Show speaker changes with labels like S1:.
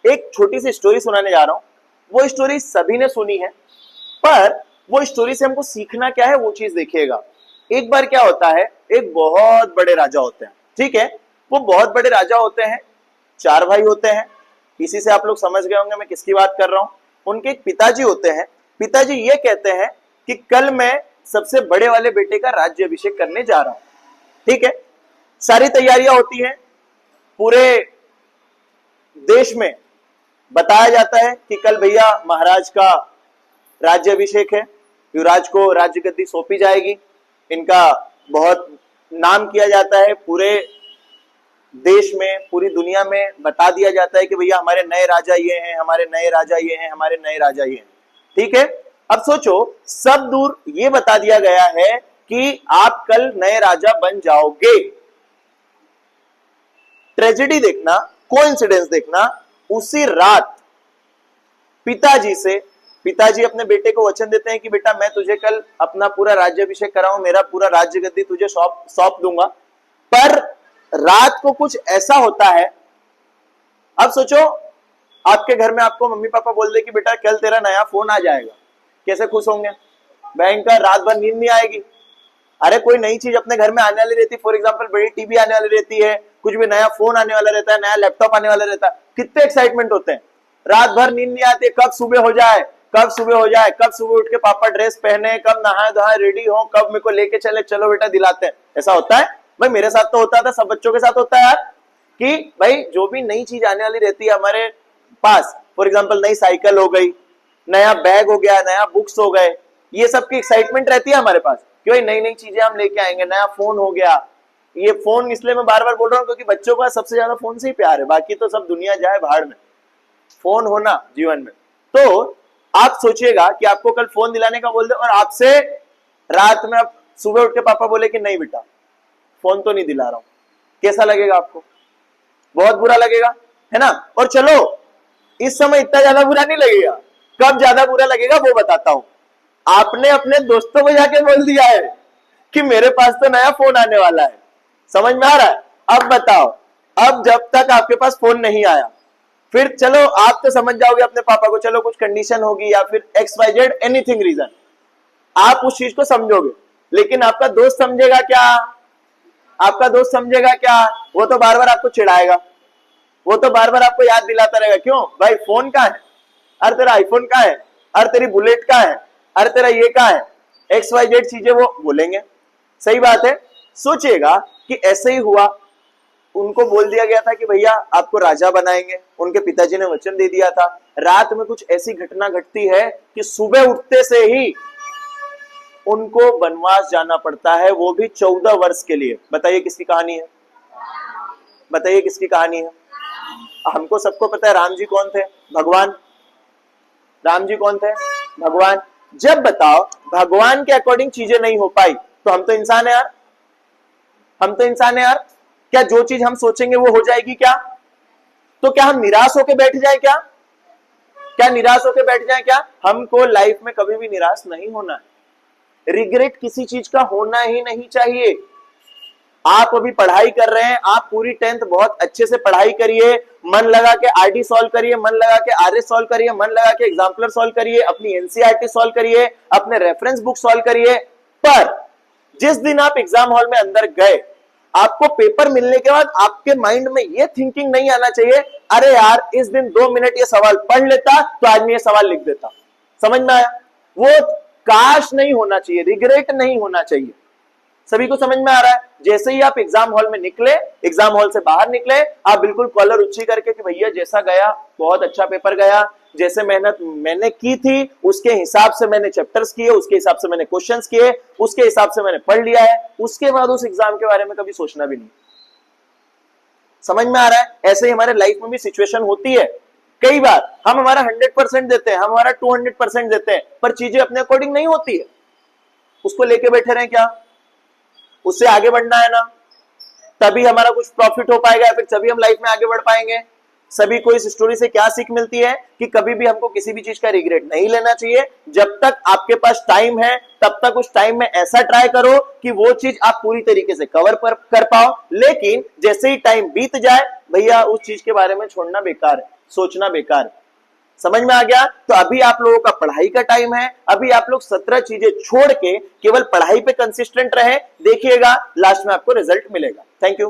S1: एक छोटी सी स्टोरी सुनाने जा रहा हूं। वो स्टोरी सभी ने सुनी है, पर वो स्टोरी से हमको सीखना क्या है वो चीज देखिएगा। एक बार क्या होता है, एक बहुत बड़े राजा होते हैं, ठीक है। वो बहुत बड़े राजा होते हैं, 4 भाई होते हैं। इसी से आप लोग समझ गए होंगे मैं किसकी बात कर रहा हूं। उनके एक पिताजी होते हैं। पिताजी ये कहते हैं कि कल मैं सबसे बड़े वाले बेटे का राज्य अभिषेक करने जा रहा हूं, ठीक है। सारी तैयारियां होती हैं, पूरे देश में बताया जाता है कि कल भैया महाराज का राज्य अभिषेक है, युवराज को राज्य गद्दी सौंपी जाएगी। इनका बहुत नाम किया जाता है, पूरे देश में पूरी दुनिया में बता दिया जाता है कि भैया हमारे नए राजा ये हैं, हमारे नए राजा ये हैं, हमारे नए राजा ये हैं, ठीक है। अब सोचो, सब दूर ये बता दिया गया है कि आप कल नए राजा बन जाओगे। ट्रेजेडी देखना, कोइंसिडेंस देखना, उसी रात पिताजी अपने बेटे को वचन देते हैं कि बेटा मैं तुझे कल अपना पूरा राज्याभिषेक कराऊं, मेरा पूरा राज्य गद्दी तुझे सौंप दूंगा। पर रात को कुछ ऐसा होता है। अब सोचो, आपके घर में आपको मम्मी पापा बोल दे कि बेटा कल तेरा नया फोन आ जाएगा, कैसे खुश होंगे। भयंकर, रात भर नींद नहीं आएगी। अरे कोई नई चीज अपने घर में आने वाली रहती है, फॉर एग्जांपल बड़ी टीवी आने वाली रहती है, कुछ भी नया फोन आने वाला रहता है, नया लैपटॉप आने वाला रहता है, कितने एक्साइटमेंट होते हैं। रात भर नींद नहीं आती, कब सुबह हो जाए, कब सुबह हो जाए, कब सुबह उठ के पापा ड्रेस पहने, कब नहाए धोए रेडी हो, कब मेरे को लेके चले, चलो बेटा दिलाते हैं। ऐसा होता है भाई, मेरे साथ तो होता था, सब बच्चों के साथ होता है यार, कि भाई जो भी नई चीज आने वाली रहती है हमारे पास, फॉर एग्जाम्पल नई साइकिल हो गई, नया बैग हो गया, नया बुक्स हो गए, ये सब की एक्साइटमेंट रहती है हमारे पास कि भाई नई नई चीजें हम लेके आएंगे, नया फोन हो गया। ये फोन इसलिए मैं बार बार बोल रहा हूँ क्योंकि बच्चों का सबसे ज्यादा फोन से ही प्यार है, बाकी तो सब दुनिया जाए भाड़ में, फोन होना जीवन में। तो आप सोचिएगा कि आपको कल फोन दिलाने का बोल दे और आपसे रात में आप सुबह उठ के पापा बोले कि नहीं बेटा फोन तो नहीं दिला रहा हूं, कैसा लगेगा आपको? बहुत बुरा लगेगा, है ना। और चलो इस समय इतना ज्यादा बुरा नहीं लगेगा, कब ज्यादा बुरा लगेगा वो बताता हूं। आपने अपने दोस्तों को जाके बोल दिया है कि मेरे पास तो नया फोन आने वाला है, समझ में आ रहा है? अब बताओ, अब जब तक आपके पास फोन नहीं आया, फिर चलो आप तो समझ जाओगे अपने पापा को, चलो कुछ कंडीशन होगी या फिर XYZ एनीथिंग रीजन, आप उस चीज को समझोगे। लेकिन आपका दोस्त समझेगा क्या? आपका दोस्त समझेगा क्या? वो तो बार बार आपको चिढ़ाएगा, वो तो बार बार आपको याद दिलाता रहेगा, क्यों भाई फोन कहाँ है, अरे तेरा आईफोन कहाँ है, अरे तेरी बुलेट कहाँ है, अरे तेरा ये कहाँ है, XYZ चीजें वो बोलेंगे। सही बात है। सोचिएगा कि ऐसे ही हुआ, उनको बोल दिया गया था कि भैया आपको राजा बनाएंगे, उनके पिताजी ने वचन दे दिया था। रात में कुछ ऐसी घटना घटती है कि सुबह उठते से ही उनको वनवास जाना पड़ता है, वो भी 14 वर्ष के लिए। बताइए किसकी कहानी है? बताइए किसकी कहानी है? हमको सबको पता है राम जी कौन थे, भगवान। राम जी कौन थे? भगवान। जब बताओ भगवान के अकॉर्डिंग चीजें नहीं हो पाई तो हम तो इंसान है यार, हम तो इंसान है यार। क्या जो चीज हम सोचेंगे वो हो जाएगी क्या? तो क्या हम निराश होकर बैठ जाए क्या? क्या निराश होकर बैठ जाए क्या? हमको लाइफ में कभी भी निराश नहीं होना है। रिग्रेट किसी चीज का होना ही नहीं चाहिए। आप अभी पढ़ाई कर रहे हैं, आप पूरी 10th बहुत अच्छे से पढ़ाई करिए, मन लगा के आरडी सॉल्व करिए, मन लगा के आरएस सॉल्व करिए, मन लगा के एग्जाम्पलर सॉल्व करिए, अपनी एनसीईआरटी सॉल्व करिए, अपने रेफरेंस बुक सॉल्व करिए। पर जिस दिन आप एग्जाम हॉल में अंदर गए, आपको पेपर मिलने के बाद आपके माइंड में ये थिंकिंग नहीं आना चाहिए, अरे यार इस दिन 2 मिनट ये सवाल पढ़ लेता तो आज मैं ये सवाल लिख देता। समझ में आया? वो काश नहीं होना चाहिए, रिग्रेट नहीं होना चाहिए। सभी को समझ में आ रहा है? जैसे ही आप एग्जाम हॉल में निकले, एग्जाम हॉल से बाहर निकले, आप बिल्कुल कॉलर ऊंची करके कि भैया जैसा गया बहुत अच्छा पेपर गया, जैसे मेहनत मैंने की थी उसके हिसाब से मैंने चैप्टर्स किए, उसके हिसाब से मैंने क्वेश्चंस किए, उसके हिसाब से मैंने पढ़ लिया है, उसके बाद उस एग्जाम के बारे में कभी सोचना भी नहीं। समझ में आ रहा है? ऐसे ही हमारे लाइफ में भी सिचुएशन होती है। कई बार हम हमारा 100% देते हैं, हम हमारा 200% देते हैं, पर चीजें अपने अकॉर्डिंग नहीं होती है। उसको लेके बैठे रहे क्या? उससे आगे बढ़ना है ना, तभी हमारा कुछ प्रॉफिट हो पाएगा, फिर तभी हम लाइफ में आगे बढ़ पाएंगे। सभी को इस स्टोरी से क्या सीख मिलती है कि कभी भी हमको किसी भी चीज का रिग्रेट नहीं लेना चाहिए। जब तक आपके पास टाइम है तब तक उस टाइम में ऐसा ट्राई करो कि वो चीज आप पूरी तरीके से कवर कर पाओ। लेकिन जैसे ही टाइम बीत जाए, भैया उस चीज के बारे में छोड़ना बेकार है, सोचना बेकार है। समझ में आ गया? तो अभी आप लोगों का पढ़ाई का टाइम है, अभी आप लोग 17 चीजें छोड़ के केवल पढ़ाई पे कंसिस्टेंट रहे, देखिएगा लास्ट में आपको रिजल्ट मिलेगा। Thank you.